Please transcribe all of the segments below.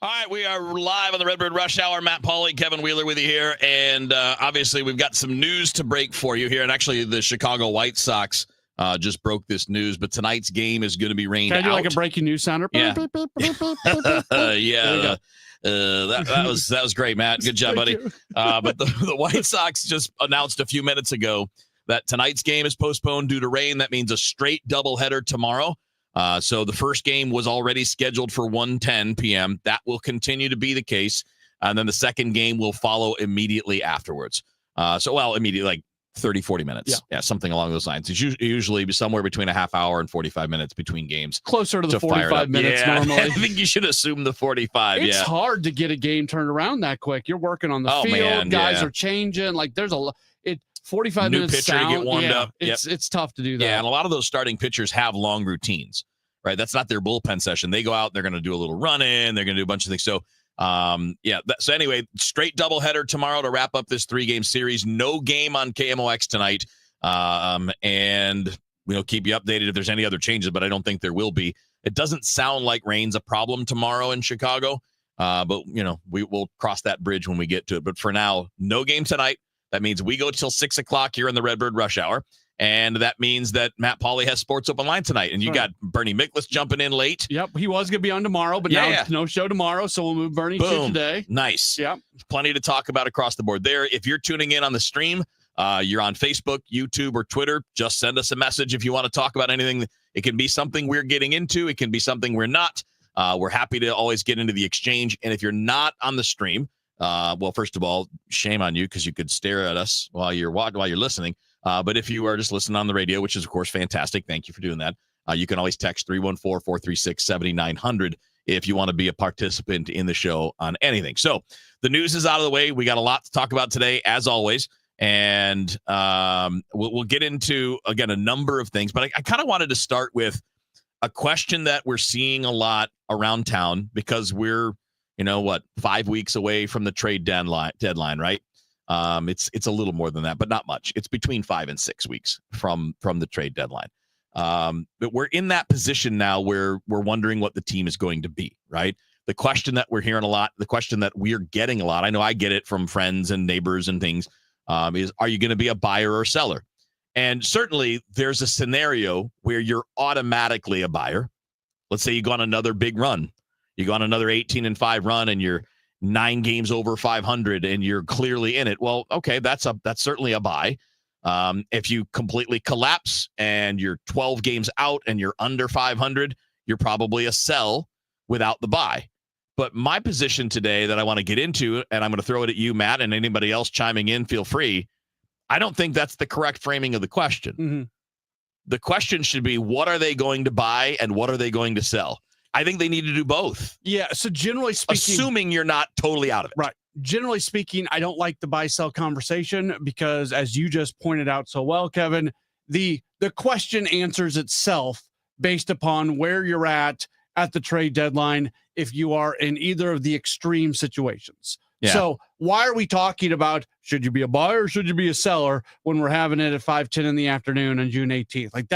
All right, we are live on the Redbird Rush Hour. Matt Pauley, Kevin Wheeler with you here. And obviously, we've got some news to break for you here. And actually, the Chicago White Sox just broke this news. But tonight's game is going to be rained out. Can I do like a breaking news sounder? Yeah. Yeah. That was great, Matt. Good job, buddy. But the White Sox just announced a few minutes ago that tonight's game is postponed due to rain. That means a straight doubleheader tomorrow. So the first game was already scheduled for 1:10 p.m. That will continue to be the case. And then the second game will follow immediately afterwards. Immediately, like 30, 40 minutes. Yeah, something along those lines. It's usually somewhere between a half hour and 45 minutes between games. Closer to the 45 minutes normally. I think you should assume the 45. It's hard to get a game turned around that quick. You're working on the field. Man, guys are changing. Like there's 45 New minutes pitcher to get warmed up. It's tough to do that. Yeah, and a lot of those starting pitchers have long routines, right? That's not their bullpen session. They go out, they're going to do a little run-in, they're going to do a bunch of things. So, so anyway, straight doubleheader tomorrow to wrap up this 3-game series. No game on KMOX tonight, and we'll keep you updated if there's any other changes, but I don't think there will be. It doesn't sound like rain's a problem tomorrow in Chicago, but, we will cross that bridge when we get to it. But for now, no game tonight. That means we go till 6 o'clock here in the Redbird Rush Hour. And that means that Matt Pauley has Sports Open Line tonight. And you got Bernie Miklasz jumping in late. Yep, he was going to be on tomorrow, but now no show tomorrow, so we'll move Bernie to today. Nice. Yep. Plenty to talk about across the board there. If you're tuning in on the stream, you're on Facebook, YouTube, or Twitter, just send us a message if you want to talk about anything. It can be something we're getting into. It can be something we're not. We're happy to always get into the exchange. And if you're not on the stream, first of all, shame on you because you could stare at us while you're listening. But if you are just listening on the radio, which is, of course, fantastic, thank you for doing that. You can always text 314-436-7900 if you want to be a participant in the show on anything. So the news is out of the way. We got a lot to talk about today, as always. And we'll get into, again, a number of things. But I kind of wanted to start with a question that we're seeing a lot around town because we're 5 weeks away from the trade deadline, right? It's a little more than that, but not much. It's between 5 and 6 weeks from the trade deadline. But we're in that position now where we're wondering what the team is going to be, right? The question that we're hearing a lot, the question that we're getting a lot, I know I get it from friends and neighbors and things, is are you going to be a buyer or seller? And certainly there's a scenario where you're automatically a buyer. Let's say you go on another big run. You go on another 18-5 run and you're 9 games over 500 and you're clearly in it. Well, okay, that's certainly a buy. If you completely collapse and you're 12 games out and you're under 500, you're probably a sell without the buy. But my position today that I want to get into, and I'm going to throw it at you, Matt, and anybody else chiming in, feel free. I don't think that's the correct framing of the question. Mm-hmm. The question should be, what are they going to buy and what are they going to sell? I think they need to do both. Yeah, so generally speaking... Assuming you're not totally out of it. Right. Generally speaking, I don't like the buy-sell conversation because, as you just pointed out so well, Kevin, the question answers itself based upon where you're at the trade deadline if you are in either of the extreme situations. Yeah. So why are we talking about should you be a buyer or should you be a seller when we're having it at 5:10 in the afternoon on June 18th? Like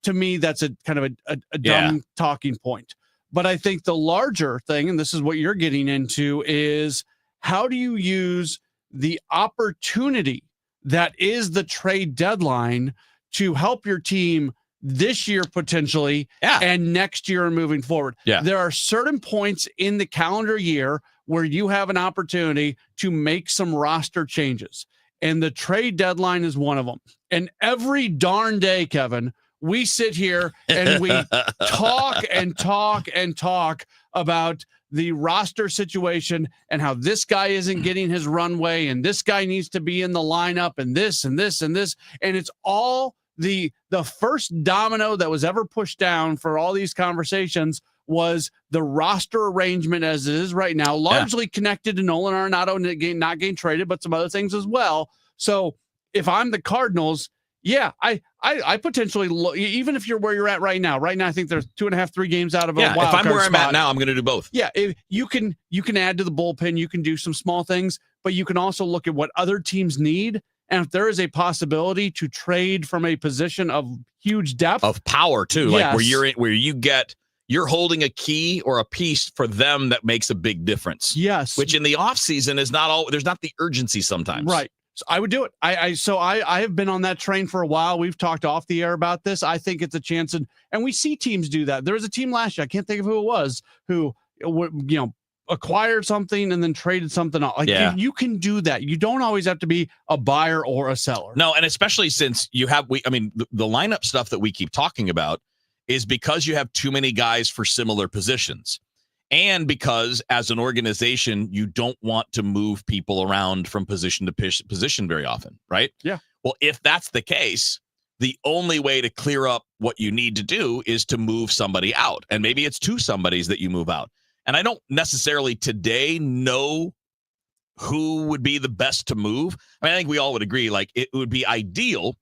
to me, that's a kind of a dumb talking point. But I think the larger thing, and this is what you're getting into, is how do you use the opportunity that is the trade deadline to help your team this year potentially and next year and moving forward? Yeah. There are certain points in the calendar year where you have an opportunity to make some roster changes. And the trade deadline is one of them. And every darn day, Kevin, we sit here and we talk and talk and talk about the roster situation and how this guy isn't getting his runway and this guy needs to be in the lineup and this and this and this. And it's all the first domino that was ever pushed down for all these conversations was the roster arrangement as it is right now, largely connected to Nolan Arenado not getting traded, but some other things as well. So if I'm the Cardinals, I potentially look, even if you're where you're at right now. Right now, I think there's 2.5, 3 games out of a wild card. If I'm where I'm spot. at now, I'm going to do both. Yeah, you can add to the bullpen. You can do some small things, but you can also look at what other teams need. And if there is a possibility to trade from a position of huge depth, of power too, like where you you're holding a key or a piece for them that makes a big difference. Yes. Which in the off season is not all. There's not the urgency sometimes. Right. So I would do it. I have been on that train for a while. We've talked off the air about this. I think it's a chance, and we see teams do that. There was a team last year, I can't think of who it was, who acquired something and then traded something off. You can do that. You don't always have to be a buyer or a seller. No, and especially since you have the lineup stuff that we keep talking about is because you have too many guys for similar positions. And because as an organization, you don't want to move people around from position to position very often, right? Yeah. Well, if that's the case, the only way to clear up what you need to do is to move somebody out. And maybe it's two somebodies that you move out. And I don't necessarily today know who would be the best to move. I think we all would agree, like, it would be ideal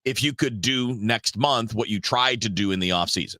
if you could do next month what you tried to do in the offseason,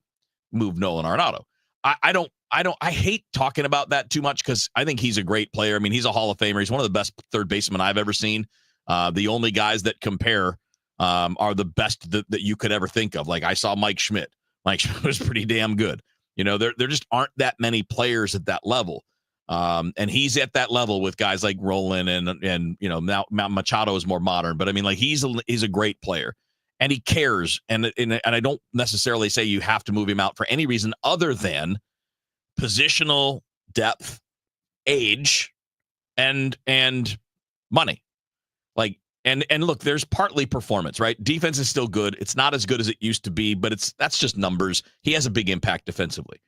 move Nolan Arenado. I hate talking about that too much because I think he's a great player. I mean, he's a Hall of Famer. He's one of the best third basemen I've ever seen. The only guys that compare are the best that you could ever think of. Like, I saw Mike Schmidt. Mike Schmidt was pretty damn good. There just aren't that many players at that level. And he's at that level with guys like Roland and now Machado is more modern. But I mean, like, he's a great player. And he cares. And I don't necessarily say you have to move him out for any reason other than positional depth, age, and money. Like, and look, there's partly performance, right? Defense is still good. It's not as good as it used to be, but that's just numbers. He has a big impact defensively.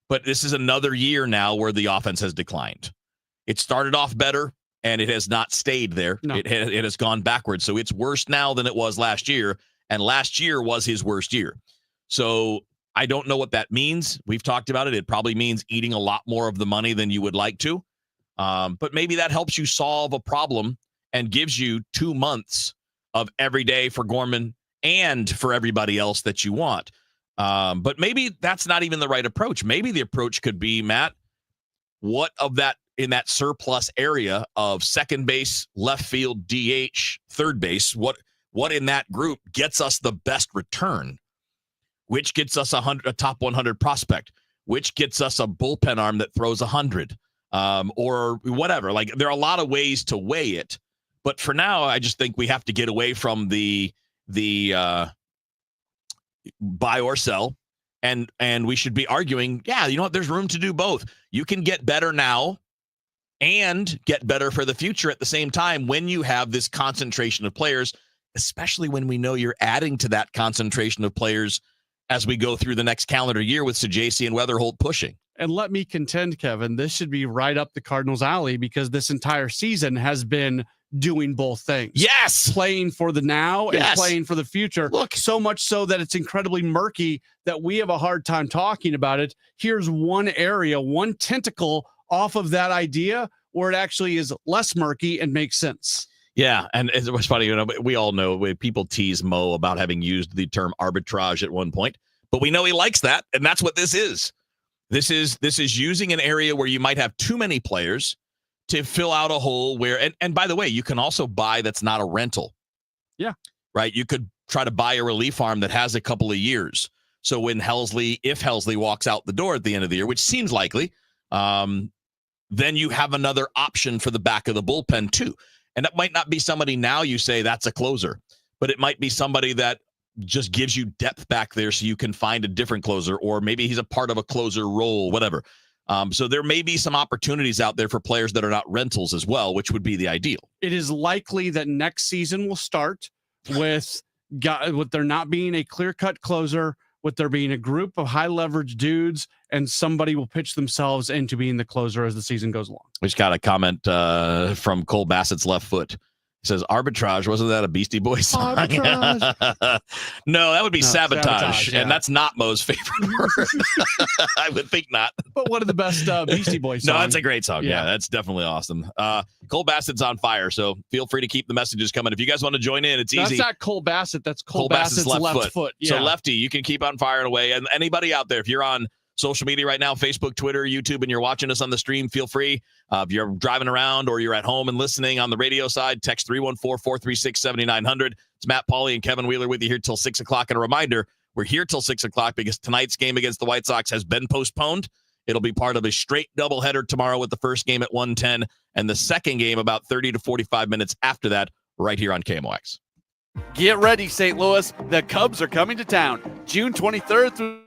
But this is another year now where the offense has declined. It started off better, and it has not stayed there. No. It has gone backwards. So it's worse now than it was last year, and last year was his worst year. So I don't know what that means. We've talked about it. It probably means eating a lot more of the money than you would like to. But maybe that helps you solve a problem and gives you 2 months of every day for Gorman and for everybody else that you want. But maybe that's not even the right approach. Maybe the approach could be, Matt, what of that in that surplus area of second base, left field, DH, third base, what in that group gets us the best return? Which gets us a top 100 prospect? Which gets us a bullpen arm that throws 100? Or whatever. Like, there are a lot of ways to weigh it. But for now, I just think we have to get away from the buy or sell. And we should be arguing, you know what? There's room to do both. You can get better now and get better for the future at the same time when you have this concentration of players, especially when we know you're adding to that concentration of players as we go through the next calendar year with Sajaci and Weatherholt pushing. And let me contend, Kevin, this should be right up the Cardinals' alley because this entire season has been doing both things. Yes. Playing for the now and playing for the future. Look, so much so that it's incredibly murky that we have a hard time talking about it. Here's one area, one tentacle off of that idea where it actually is less murky and makes sense. Yeah, and it was funny, we all know people tease Mo about having used the term arbitrage at one point, but we know he likes that, and that's what this is. This is using an area where you might have too many players to fill out a hole where, and by the way, you can also buy that's not a rental. Yeah. Right? You could try to buy a relief arm that has a couple of years. So when if Helsley walks out the door at the end of the year, which seems likely, then you have another option for the back of the bullpen too. And that might not be somebody now you say that's a closer, but it might be somebody that just gives you depth back there so you can find a different closer, or maybe he's a part of a closer role, whatever. So there may be some opportunities out there for players that are not rentals as well, which would be the ideal. It is likely that next season will start with there not being a clear-cut closer, with there being a group of high-leverage dudes, and somebody will pitch themselves into being the closer as the season goes along. We just got a comment from Cole Bassett's left foot. He says, arbitrage, wasn't that a Beastie Boys song? Arbitrage. No, that would be sabotage. Yeah. And that's not Mo's favorite word. I would think not. But one of the best Beastie Boys songs. No, that's a great song. Yeah, that's definitely awesome. Cole Bassett's on fire, so feel free to keep the messages coming. If you guys want to join in, it's easy. That's not Cole Bassett. That's Cole Bassett's left foot. Yeah. So lefty, you can keep on firing away. And anybody out there, if you're on social media right now, Facebook, Twitter, YouTube, and you're watching us on the stream, feel free. If you're driving around or you're at home and listening on the radio side, text 314-436-7900. It's Matt, Pauley, and Kevin Wheeler with you here till 6 o'clock. And a reminder, We're here till 6 o'clock because tonight's game against the White Sox has been postponed. It'll be part of a straight doubleheader tomorrow with the first game at 1:10 and the second game about 30 to 45 minutes after that right here on KMOX. Get ready, St. Louis. The Cubs are coming to town June 23rd through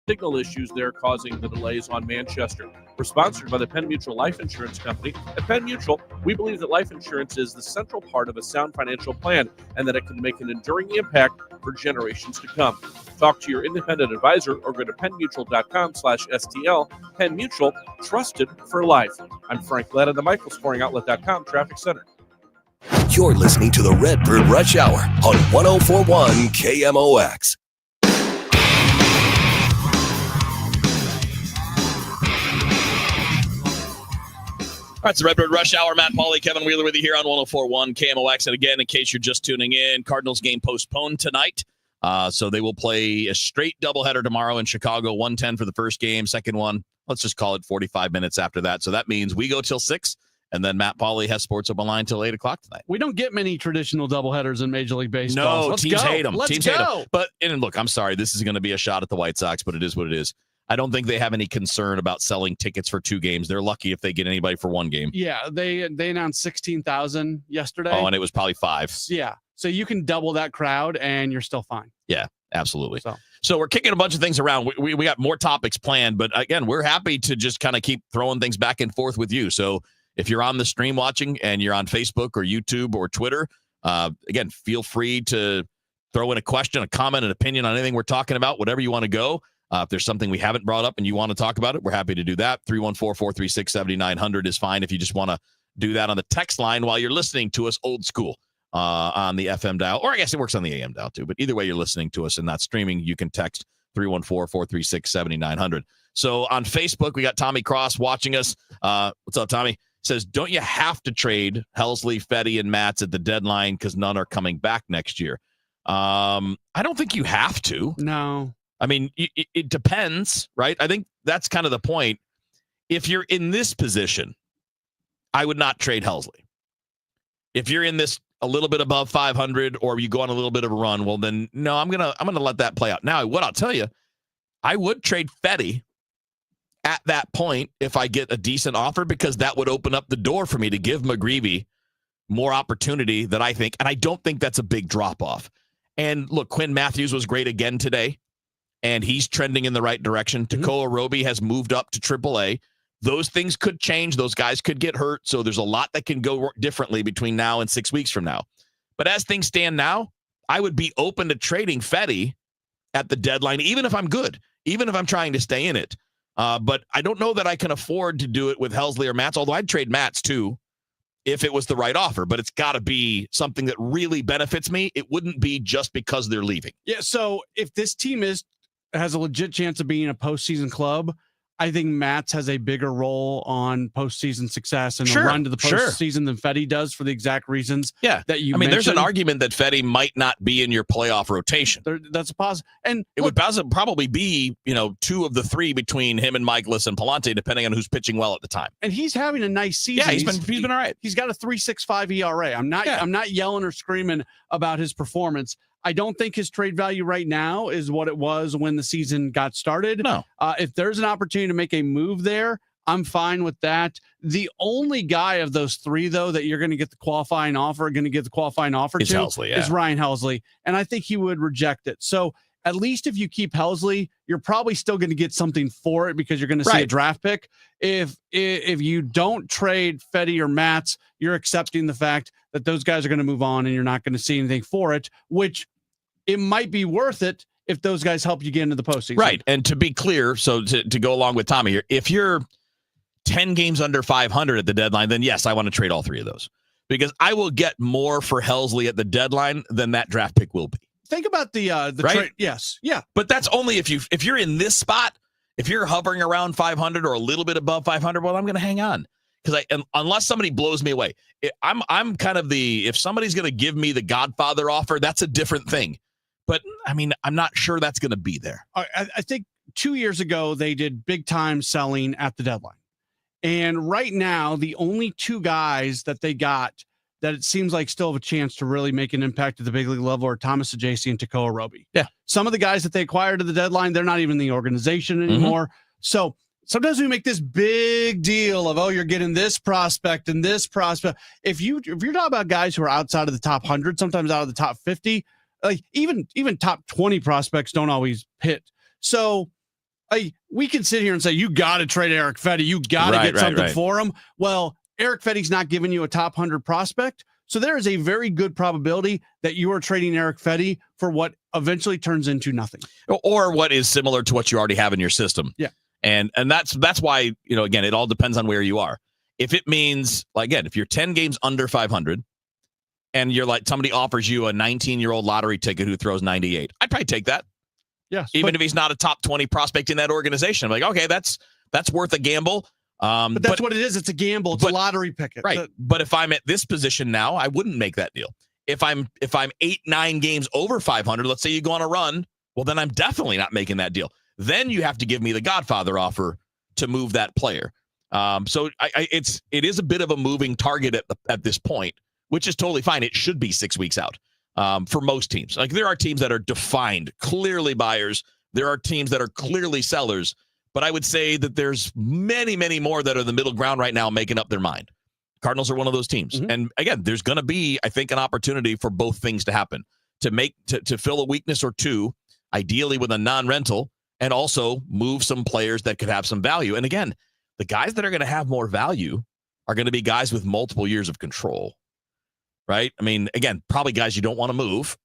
signal issues there causing the delays on Manchester. We're sponsored by the Penn Mutual Life Insurance Company. At Penn Mutual, we believe that life insurance is the central part of a sound financial plan and that it can make an enduring impact for generations to come. Talk to your independent advisor or go to pennmutual.com/STL. Penn Mutual, trusted for life. I'm Frank Lett of the MichaelScoringOutlet.com Traffic Center. You're listening to the Redbird Rush Hour on 104.1 KMOX. All right, it's the Redbird Rush Hour. Matt Pauley, Kevin Wheeler with you here on 104.1 KMOX. And again, in case you're just tuning in, Cardinals game postponed tonight. So they will play a straight doubleheader tomorrow in Chicago, 1:10 for the first game. Second one, let's just call it 45 minutes after that. So that means we go till 6, and then Matt Pauley has Sports Open Line till 8 o'clock tonight. We don't get many traditional doubleheaders in Major League Baseball. No, Let's teams go. hate them. Let's Teams go. hate them. But, and look, I'm sorry, this is going to be a shot at the White Sox, but it is what it is. I don't think they have any concern about selling tickets for 2 games. They're lucky if they get anybody for 1 game. Yeah, they announced 16,000 yesterday. Oh, and it was probably 5. Yeah, so you can double that crowd, and you're still fine. Yeah, absolutely. So we're kicking a bunch of things around. We got more topics planned, but again, we're happy to just kind of keep throwing things back and forth with you. So if you're on the stream watching and you're on Facebook or YouTube or Twitter, again, feel free to throw in a question, a comment, an opinion on anything we're talking about, whatever you want to go. If there's something we haven't brought up and you want to talk about it, we're happy to do that. 314-436-7900 is fine if you just want to do that on the text line while you're listening to us old school on the FM dial. Or I guess it works on the AM dial too. But either way you're listening to us and not streaming, you can text 314-436-7900. So on Facebook, we got Tommy Cross watching us. What's up, Tommy? Says, don't you have to trade Helsley, Fetty, and Matz at the deadline because none are coming back next year? I don't think you have to. no. I mean, it depends, right? I think that's kind of the point. If you're in this position, I would not trade Helsley. If you're in this a little bit above 500 or you go on a little bit of a run, well, then no, I'm gonna let that play out. Now, what I'll tell you, I would trade Fetty at that point if I get a decent offer because that would open up the door for me to give McGreevy more opportunity that I think, and I don't think that's a big drop off. And look, Quinn Matthews was great again today. And he's trending in the right direction. Tekoa Roby has moved up to AAA. Those things could change. Those guys could get hurt. So there's a lot that can go differently between now and 6 weeks from now. But as things stand now, I would be open to trading Fetty at the deadline, even if I'm good, even if I'm trying to stay in it. But I don't know that I can afford to do it with Helsley or Matz, although I'd trade Matz too if it was the right offer. But it's got to be something that really benefits me. It wouldn't be just because they're leaving. Yeah, so if this team has a legit chance of being a postseason club, I think Matz has a bigger role on postseason success and a run to the postseason than Fetty does for the exact reasons that you mentioned. There's an argument that Fetty might not be in your playoff rotation. That's a positive. And it would probably be, 2 of the 3 between him and Michaelis and Palante, depending on who's pitching well at the time. And he's having a nice season. Yeah, he's been all right. He's got a 3.65 ERA. I'm not yelling or screaming about his performance. I don't think his trade value right now is what it was when the season got started. No. If there's an opportunity to make a move there, I'm fine with that. The only guy of those 3, though, that you're going to get the qualifying offer to Helsley, is Ryan Helsley. And I think he would reject it. So at least if you keep Helsley, you're probably still going to get something for it because you're going to see a draft pick. If you don't trade Fetty or Matz, you're accepting the fact that those guys are going to move on and you're not going to see anything for it, which it might be worth it if those guys help you get into the postseason. Right. And to be clear, so to go along with Tommy here, if you're 10 games under 500 at the deadline, then yes, I want to trade all 3 of those because I will get more for Helsley at the deadline than that draft pick will be. Think about the right? trade. Yes. Yeah. But that's only if you're in this spot, if you're hovering around 500 or a little bit above 500, well, I'm going to hang on. Because unless somebody blows me away, I'm kind of if somebody's going to give me the Godfather offer, that's a different thing. But I mean, I'm not sure that's going to be there. I think 2 years ago they did big time selling at the deadline, and right now the only 2 guys that they got that it seems like still have a chance to really make an impact at the big league level are Thomas Ajacey and Tekoa Roby. Yeah, some of the guys that they acquired at the deadline, they're not even in the organization anymore. So sometimes we make this big deal of, you're getting this prospect and this prospect. If you're talking about guys who are outside of the top 100, sometimes out of the top 50, like even top 20 prospects don't always hit. So we can sit here and say, you got to trade Eric Fetty. You got to get something for him. Well, Eric Fetty's not giving you a top 100 prospect. So there is a very good probability that you are trading Eric Fetty for what eventually turns into nothing. Or what is similar to what you already have in your system. Yeah. And that's why, again, it all depends on where you are. If it means, again, if you're 10 games under 500 and you're like, somebody offers you a 19-year-old lottery ticket who throws 98, I'd probably take that. Yes. Even if he's not a top 20 prospect in that organization. I'm like, okay, that's worth a gamble. But that's what it is. It's a gamble. It's a lottery picket. Right. But if I'm at this position now, I wouldn't make that deal. If I'm 8-9 games over 500, let's say you go on a run, well, then I'm definitely not making that deal. Then you have to give me the Godfather offer to move that player. So it is a bit of a moving target at this point, which is totally fine. It should be 6 weeks out for most teams. Like there are teams that are defined, clearly buyers. There are teams that are clearly sellers. But I would say that there's many, many more that are the middle ground right now making up their mind. Cardinals are one of those teams. Mm-hmm. And again, there's going to be, I think, an opportunity for both things to happen, to fill a weakness or two, ideally with a non-rental, and also move some players that could have some value. And again, the guys that are going to have more value are going to be guys with multiple years of control, right? I mean, again, probably guys you don't want to move,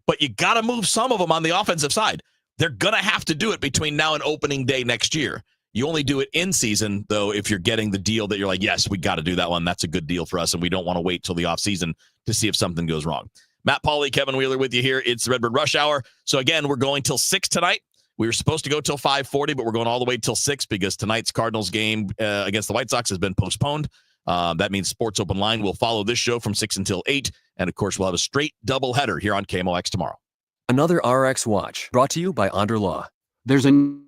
but you got to move some of them on the offensive side. They're going to have to do it between now and opening day next year. You only do it in season, though, if you're getting the deal that you're like, yes, we got to do that one. That's a good deal for us, and we don't want to wait till the offseason to see if something goes wrong. Matt Pauley, Kevin Wheeler with you here. It's the Redbird Rush Hour. So, again, we're going till 6 tonight. We were supposed to go till 5:40, but we're going all the way till 6 because tonight's Cardinals game against the White Sox has been postponed. That means Sports Open Line will follow this show from 6 until 8. And, of course, we'll have a straight doubleheader here on KMOX tomorrow. Another RX Watch, brought to you by Onder Law. There's a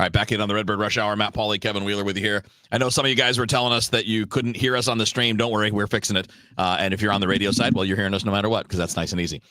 All right, back in on the Redbird Rush Hour. Matt, Pauley, Kevin Wheeler with you here. I know some of you guys were telling us that you couldn't hear us on the stream. Don't worry, we're fixing it. And if you're on the radio side, well, you're hearing us no matter what, because that's nice and easy.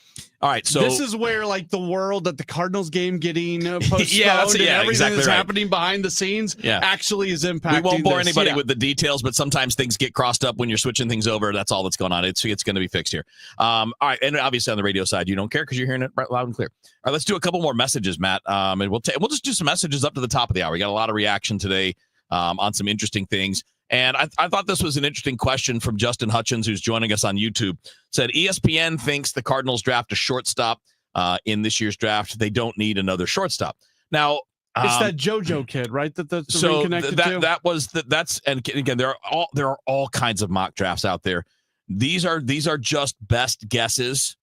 All right, so this is where like the world that the Cardinals game getting postponed and everything exactly that's right. happening behind the scenes actually is impacting. We won't bore this. anybody with the details, but sometimes things get crossed up when you're switching things over. That's all that's going on. It's going to be fixed here. All right, and obviously on the radio side, you don't care because you're hearing it right loud and clear. All right, let's do a couple more messages, Matt, and we'll just do some messages up to the top of the hour. We got a lot of reaction today on some interesting things. And I thought this was an interesting question from Justin Hutchins, who's joining us on YouTube. Said ESPN thinks the Cardinals draft a shortstop in this year's draft. They don't need another shortstop. Now, it's that JoJo kid, right? That's so reconnected to? That was that's and again there are all kinds of mock drafts out there. These are just best guesses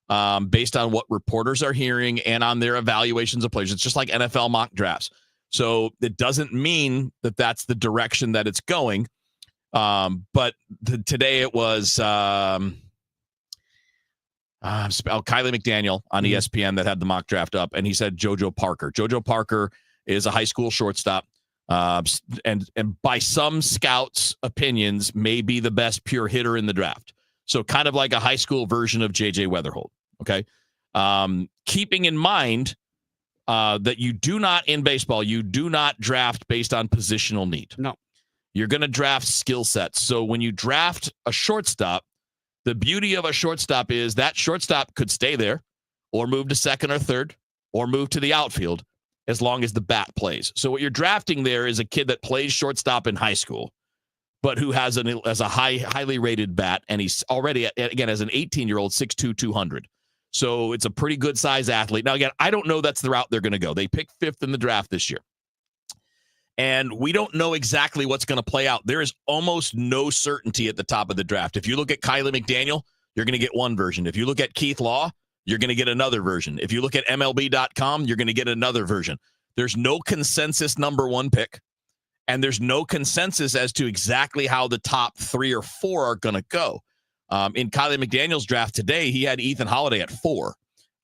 based on what reporters are hearing and on their evaluations of players. It's just like NFL mock drafts. So it doesn't mean that that's the direction that it's going. But today it was Kylie McDaniel on ESPN that had the mock draft up, and he said JoJo Parker. JoJo Parker is a high school shortstop, and by some scouts' opinions, may be the best pure hitter in the draft. So kind of like a high school version of J.J. Weatherholt. Okay, keeping in mind that you do not in baseball, you do not draft based on positional need. No, you're going to draft skill sets. So when you draft a shortstop, the beauty of a shortstop is that shortstop could stay there or move to second or third or move to the outfield as long as the bat plays. So what you're drafting there is a kid that plays shortstop in high school, but who has a highly rated bat. And he's already, again, as an 18-year-old, 6'2", 200. So it's a pretty good size athlete. Now, again, I don't know that's the route they're going to go. They picked 5th in the draft this year. And we don't know exactly what's going to play out. There is almost no certainty at the top of the draft. If you look at Kylie McDaniel, you're going to get one version. If you look at Keith Law, you're going to get another version. If you look at MLB.com, you're going to get another version. There's no consensus number one pick. And there's no consensus as to exactly how the top 3 or 4 are going to go. In Kylie McDaniel's draft today, he had Ethan Holiday at 4.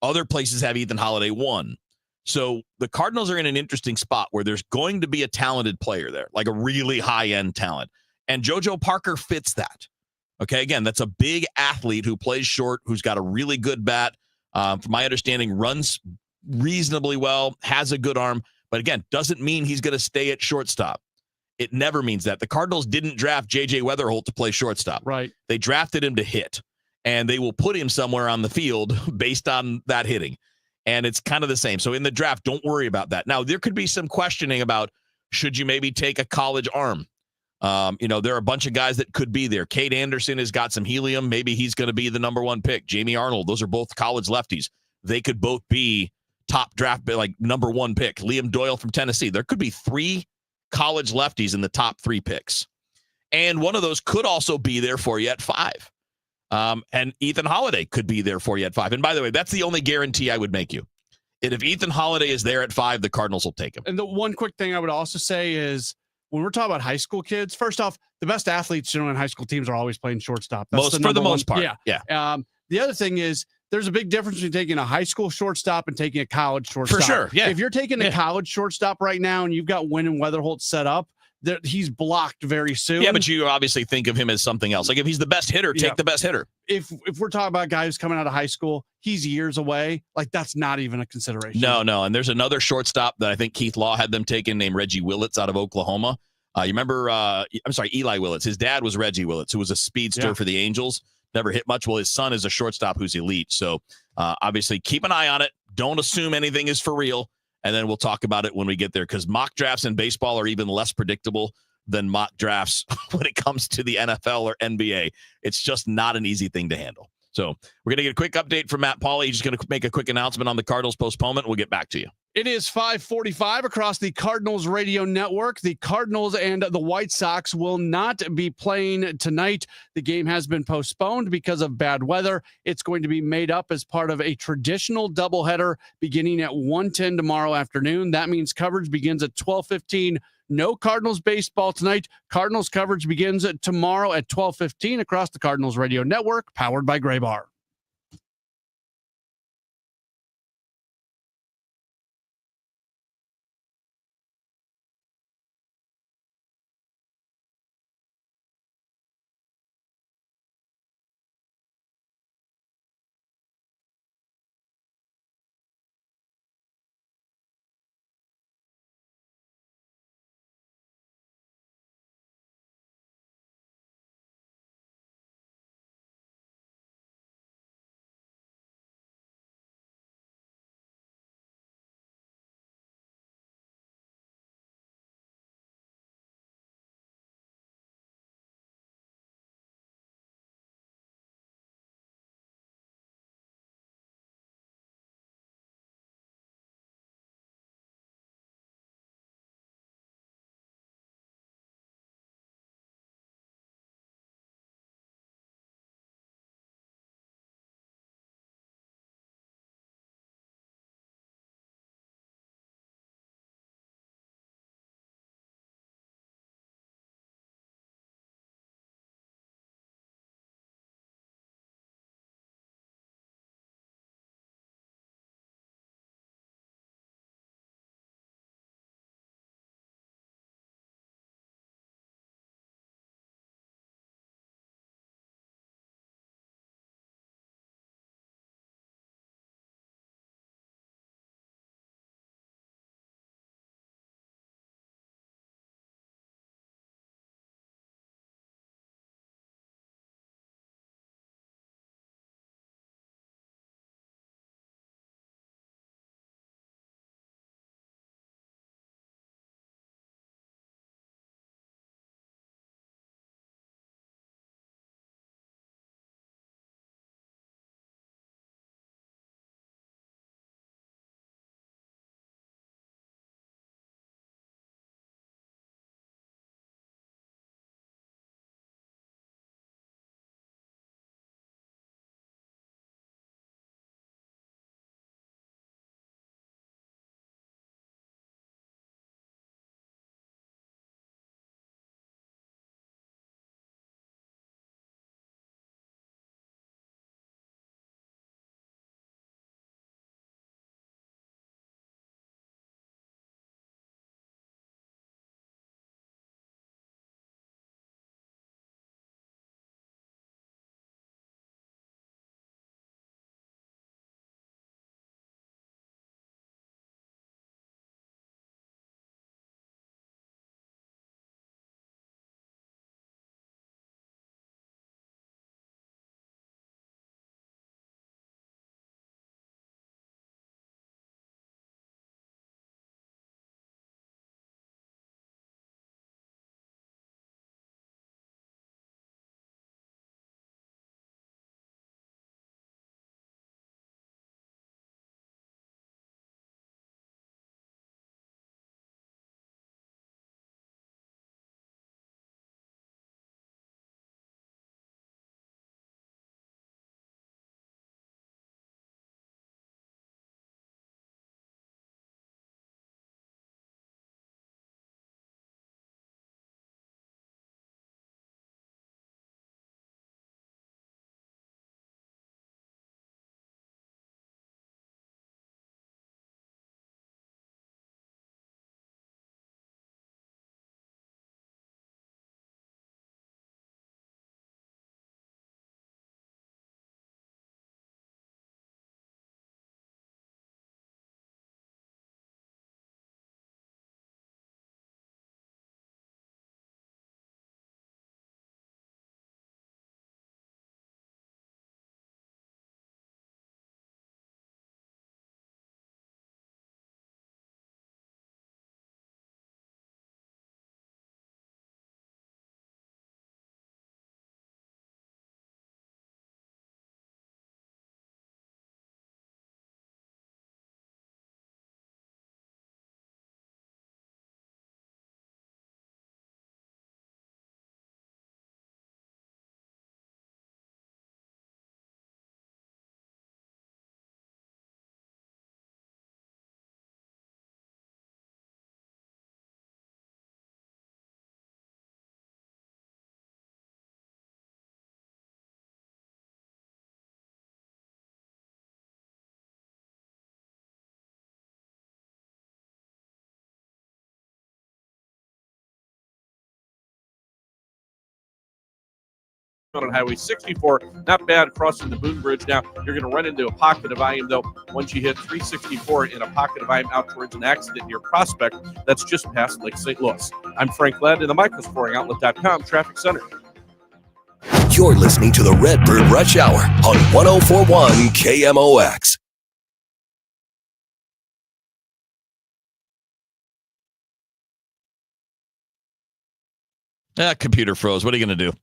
Other places have Ethan Holiday 1. So the Cardinals are in an interesting spot where there's going to be a talented player there, like a really high-end talent. And JoJo Parker fits that. Okay, again, that's a big athlete who plays short, who's got a really good bat. From my understanding, runs reasonably well, has a good arm. But again, doesn't mean he's going to stay at shortstop. It never means that. The Cardinals didn't draft J.J. Weatherholt to play shortstop. Right. They drafted him to hit, and they will put him somewhere on the field based on that hitting. And it's kind of the same. So in the draft, don't worry about that. Now, there could be some questioning about should you maybe take a college arm? There are a bunch of guys that could be there. Cade Anderson has got some helium. Maybe he's going to be the number 1 pick. Jamie Arnold, those are both college lefties. They could both be top draft, like number 1 pick. Liam Doyle from Tennessee. There could be 3 college lefties in the top 3 picks. And one of those could also be there for you at 5. And Ethan Holiday could be there for you at 5. And by the way, that's the only guarantee I would make you. And if Ethan Holiday is there at 5, the Cardinals will take him. And the one quick thing I would also say is when we're talking about high school kids, first off, the best athletes in high school teams are always playing shortstop. That's for the most part. Yeah. The other thing is there's a big difference between taking a high school shortstop and taking a college shortstop. For sure. Yeah. If you're taking a college shortstop right now and you've got Wynn and Weatherholt set up, that he's blocked very soon. Yeah, but you obviously think of him as something else. Like if he's the best hitter, take the best hitter. If we're talking about a guy who's coming out of high school, he's years away. Like that's not even a consideration. No. And there's another shortstop that I think Keith Law had them taken named Reggie Willits out of Oklahoma. You remember, Eli Willits. His dad was Reggie Willits, who was a speedster for the Angels. Never hit much. Well, his son is a shortstop who's elite. So obviously keep an eye on it. Don't assume anything is for real. And then we'll talk about it when we get there because mock drafts in baseball are even less predictable than mock drafts when it comes to the NFL or NBA. It's just not an easy thing to handle. So we're going to get a quick update from Matt Pauley. He's just going to make a quick announcement on the Cardinals postponement. We'll get back to you. It is 5:45 across the Cardinals radio network. The Cardinals and the White Sox will not be playing tonight. The game has been postponed because of bad weather. It's going to be made up as part of a traditional doubleheader beginning at 1:10 tomorrow afternoon. That means coverage begins at 12:15. No Cardinals baseball tonight. Cardinals coverage begins tomorrow at 12:15 across the Cardinals radio network, powered by Gray Bar. southbound on Highway 64. Not bad crossing the Boone Bridge. Now, you're going to run into a pocket of volume, though, once you hit 364 in a pocket of volume out towards an accident near Prospect. That's just past Lake St. Louis. I'm Frank Led in the MichaelsFlooringOutlet.com Traffic Center. You're listening to the Redbird Rush Hour on 1041 KMOX. Computer froze. What are you going to do?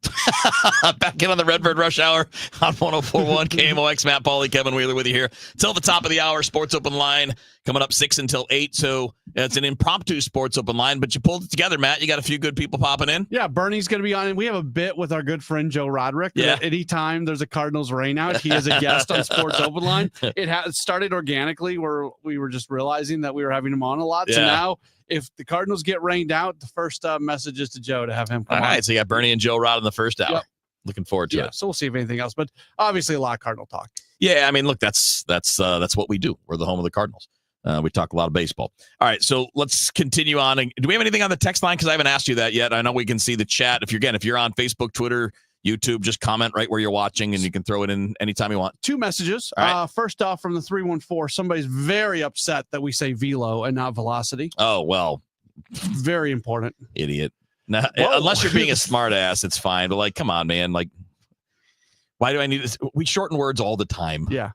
Back in on the Redbird Rush Hour on 1041 KMOX. Matt Pauley, Kevin Wheeler with you here. Till the top of the hour, Sports Open Line coming up 6 until 8. So it's an impromptu Sports Open Line, but you pulled it together, Matt. You got a few good people popping in. Yeah, Bernie's going to be on. And we have a bit with our good friend Joe Roderick. Yeah. Anytime there's a Cardinals rainout, he is a guest on Sports Open Line. It has started organically where we were just realizing that we were having him on a lot. So now, if the Cardinals get rained out, the first message is to Joe to have him come on. All right, so you got Bernie and Joe Rod in the first hour. Yep. Looking forward to it. So we'll see if anything else, but obviously a lot of Cardinal talk. Yeah, I mean, look, that's what we do. We're the home of the Cardinals. We talk a lot of baseball. All right, so let's continue on. And do we have anything on the text line? Because I haven't asked you that yet. I know we can see the chat. If you're on Facebook, Twitter, YouTube, just comment right where you're watching, and you can throw it in anytime you want. 2 messages. Right. First off, from the 314, somebody's very upset that we say velo and not velocity. Oh, well. Very important. Idiot. Now, unless you're being a smart ass, it's fine. But, like, come on, man. Like, why do I need this? We shorten words all the time. Yeah.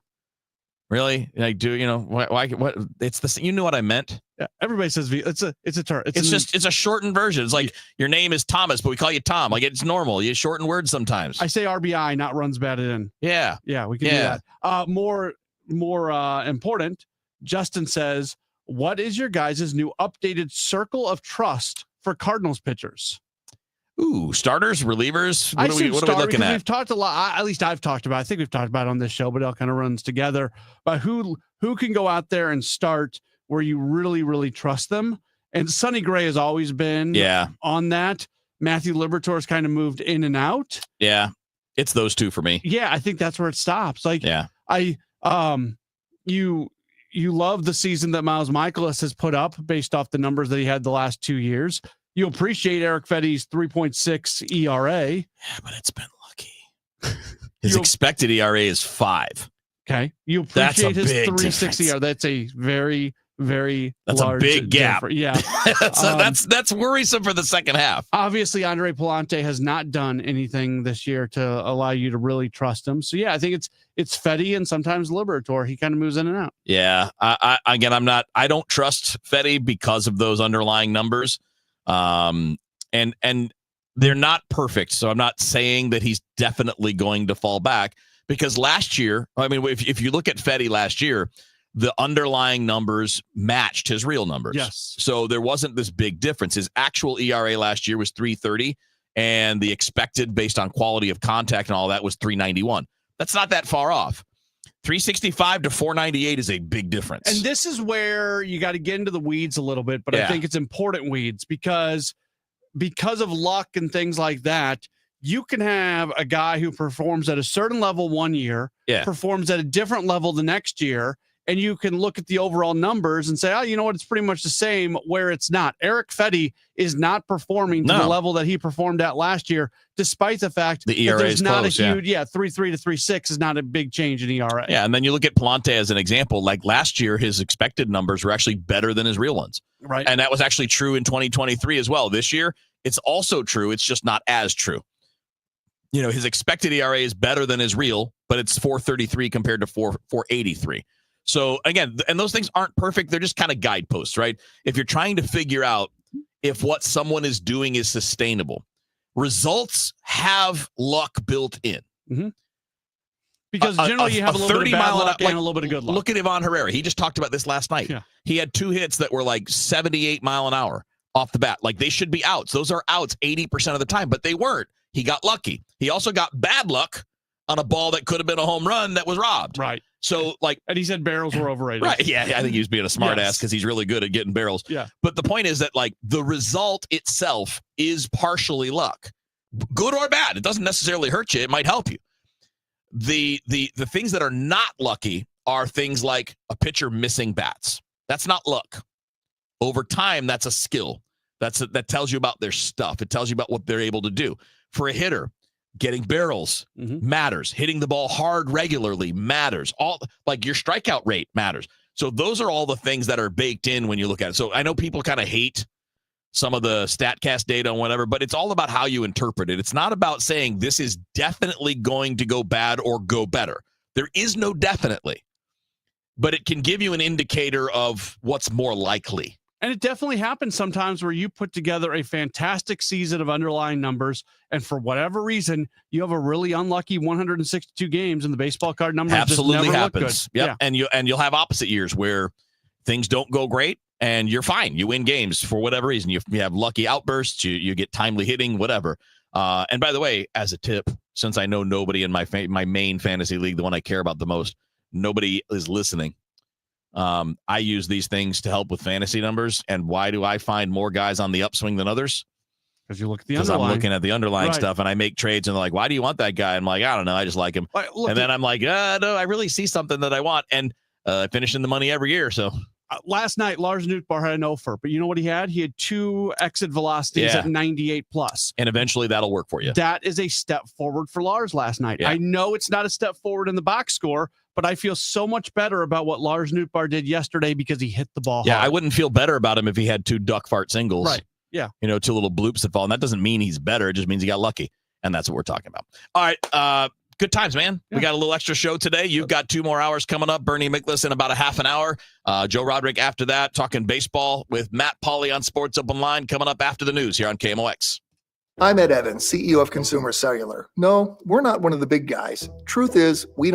Really? Like, why? What? It's the. You knew what I meant. Yeah. Everybody says it's a term. It's a shortened version. It's like your name is Thomas, but we call you Tom. Like, it's normal. You shorten words sometimes. I say RBI, not runs batted in. Yeah. Yeah, we can do that. More important, Justin says, what is your guys' new updated circle of trust for Cardinals pitchers? Ooh, starters, relievers. What are we looking at? We've talked a lot. At least I've talked about. I think we've talked about it on this show, but it all kind of runs together. But who can go out there and start where you really, really trust them? And Sonny Gray has always been on that. Matthew Liberatore's kind of moved in and out. Yeah, it's those two for me. Yeah, I think that's where it stops. Like, you love the season that Miles Michaelis has put up based off the numbers that he had the last 2 years. You appreciate Eric Fetty's 3.6 ERA. Yeah, but it's been lucky. His expected ERA is 5. Okay. You appreciate his 3.6 ERA. That's a very, very large a big gap. Yeah. that's worrisome for the second half. Obviously, Andre Palante has not done anything this year to allow you to really trust him. So, yeah, I think it's Fetty and sometimes Liberatore. He kind of moves in and out. Yeah. I don't trust Fetty because of those underlying numbers. And they're not perfect. So I'm not saying that he's definitely going to fall back, because last year, I mean, if you look at Fetty last year, the underlying numbers matched his real numbers. Yes. So there wasn't this big difference. His actual ERA last year was 3.30, and the expected based on quality of contact and all that was 3.91. That's not that far off. 365 to 498 is a big difference. And this is where you got to get into the weeds a little bit, but I think it's important weeds because of luck and things like that. You can have a guy who performs at a certain level 1 year, performs at a different level the next year, and you can look at the overall numbers and say, oh, you know what? It's pretty much the same, where it's not. Eric Fetty is not performing to the level that he performed at last year, despite the fact the ERA that there's is not close, a huge, 3.3 to 3.6 is not a big change in ERA. Yeah, and then you look at Palante as an example. Like last year, his expected numbers were actually better than his real ones. Right. And that was actually true in 2023 as well. This year, it's also true. It's just not as true. You know, his expected ERA is better than his real, but it's 4.33 compared to 4.83. So again, and those things aren't perfect. They're just kind of guideposts, right? If you're trying to figure out if what someone is doing is sustainable, results have luck built in. Mm-hmm. Because generally you have a little bit of bad luck and a little bit of good luck. Look at Ivan Herrera. He just talked about this last night. Yeah. He had 2 hits that were like 78 mile an hour off the bat. Like they should be outs. Those are outs 80% of the time, but they weren't. He got lucky. He also got bad luck on a ball that could have been a home run that was robbed. Right. So, and he said barrels were overrated. Right. Yeah. I think he was being a smart ass because he's really good at getting barrels. Yeah. But the point is that, like, the result itself is partially luck, good or bad. It doesn't necessarily hurt you. It might help you. The things that are not lucky are things like a pitcher missing bats. That's not luck. Over time, that's a skill. That tells you about their stuff. It tells you about what they're able to do. For a hitter, Getting barrels matters. Hitting the ball hard regularly matters. All like your strikeout rate matters. So those are all the things that are baked in when you look at it. So I know people kind of hate some of the StatCast data and whatever, but it's all about how you interpret it. It's not about saying this is definitely going to go bad or go better. There is no definitely, but it can give you an indicator of what's more likely. And it definitely happens sometimes where you put together a fantastic season of underlying numbers, and for whatever reason, you have a really unlucky 162 games, and the baseball card numbers absolutely just never happens. look good. Yep. Yeah. And you'll have opposite years where things don't go great, and you're fine. You win games for whatever reason. You have lucky outbursts. You get timely hitting, whatever. And by the way, as a tip, since I know nobody in my main fantasy league, the one I care about the most, nobody is listening. I use these things to help with fantasy numbers. And why do I find more guys on the upswing than others? Because you look at the underlying. I'm looking at the underlying stuff, and I make trades, and they're like, why do you want that guy? I'm like, I don't know. I just like him. And then I'm like, no, I really see something that I want. And I finish in the money every year. So last night, Lars Nootbaar had an offer, but you know what he had? He had 2 exit velocities at 98 plus. And eventually that'll work for you. That is a step forward for Lars last night. Yeah. I know it's not a step forward in the box score, but I feel so much better about what Lars Nootbaar did yesterday because he hit the ball hard. I wouldn't feel better about him if he had 2 duck fart singles. Right. Yeah. 2 little bloops that fall. And that doesn't mean he's better. It just means he got lucky. And that's what we're talking about. All right. Good times, man. Yeah. We got a little extra show today. You've got 2 more hours coming up. Bernie Miklasz in about a half an hour. Joe Roderick after that, talking baseball with Matt Pauley on Sports Open Line coming up after the news here on KMOX. I'm Ed Evans, CEO of Consumer Cellular. No, we're not one of the big guys. Truth is, we